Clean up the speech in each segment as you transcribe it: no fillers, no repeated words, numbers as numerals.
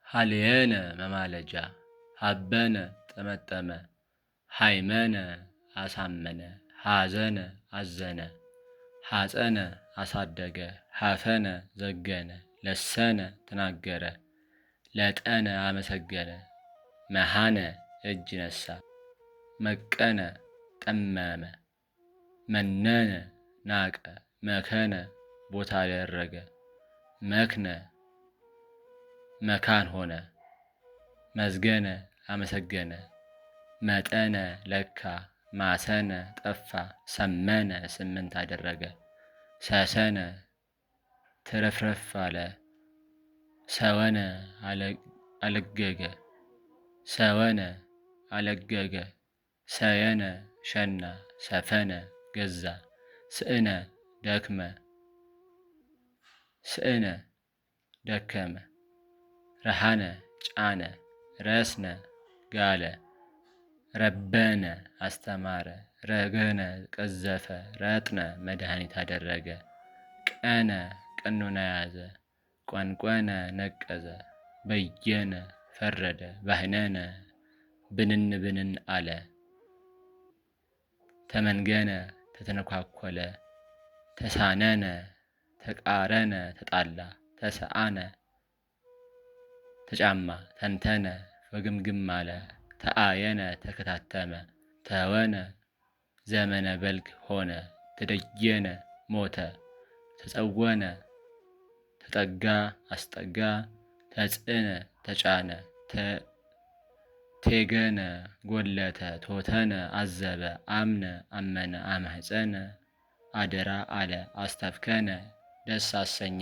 ሀልየነ መማለጃ ሀበነ ጠመጠመ ሀይመነ አሳመነ ሀዘነ አዘነ ሐፀነ አሳደገ ሀፈነ ዘገነ ለሰነ ተናገረ ለጠነ አመሰገነ መሃነ እጅ ነሳ መቀነ ጠመመ መነነ ናቀ መከነ ቦታ አደረገ መክነ መካን ሆነ መዝገነ አመሰገነ መጠነ ለካ ማሰነ ጠፋ ሰመነ ስምንት አደረገ ሰሰነ ትረፍረፍ አለ ሰወነ አለገገ ሰወነ አለገገ ሰየነ ሸና ሰፈነ ገዛ ስእነ ደክመ ስእነ ደከመ ረሃነ ጫነ ረስነ ጋለ ረበነ አስተማረ ረገነ ቀዘፈ ረጥነ መድኃኒት አደረገ ቀነ ቀኖና ያዘ ቆንቆነ ነቀዘ በየነ ፈረደ ባህነነ ብንን ብንን አለ ተመንገነ ተተነኳኮለ ተሳነነ ተቃረነ ተጣላ ተሰአነ ተጫማ ተንተነ በግምግም አለ ተአየነ ተከታተመ ተወነ ዘመነ በልግ ሆነ ተደየነ ሞተ ተጸወነ ተጠጋ አስጠጋ ተጽእነ ተጫነ ቴገነ ጎለተ ቶተነ አዘበ አምነ አመነ አማህፀነ አደራ አለ አስተፍከነ ደስ አሰኘ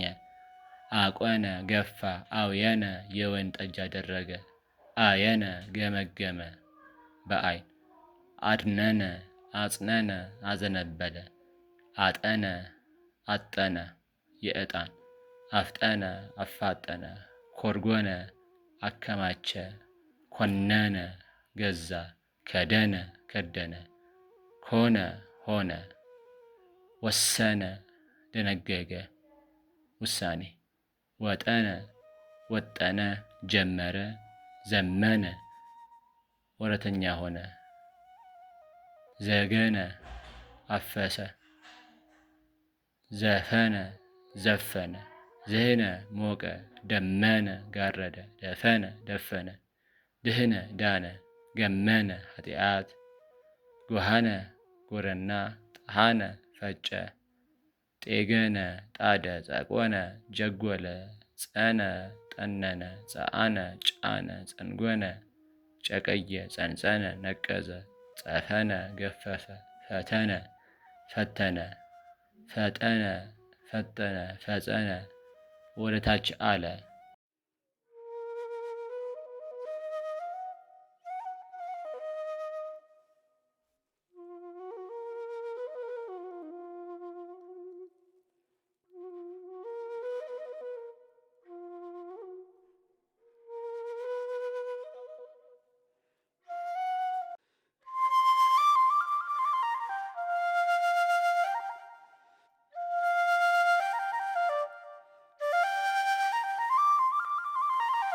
አቆነ ገፋ አውየነ የወይን ጠጅ አደረገ አየነ ገመገመ በአይን አድነነ አጽነነ አዘነበለ አጠነ አጠነ የዕጣን አፍጠነ አፋጠነ ኮርጎነ አከማቸ ኮነነ ገዛ ከደነ ከደነ ኮነ ሆነ ወሰነ ደነገገ ውሳኔ ወጠነ ወጠነ ጀመረ ዘመነ ወረተኛ ሆነ ዘገነ አፈሰ ዘፈነ ዘፈነ ዝህነ ሞቀ ደመነ ጋረደ ደፈነ ደፈነ ድህነ ዳነ ገመነ ኃጢአት ጎሃነ ጎረና ጣሃነ ፈጨ ጤገነ ጣደ ጸቆነ ጀጎለ ጸነ ጠነነ ጸአነ ጫነ ጸንጎነ ጨቀየ ጸንጸነ ነቀዘ ጸፈነ ገፈፈ ፈተነ ፈተነ ፈጠነ ፈጠነ ፈጸነ ወደታች አለ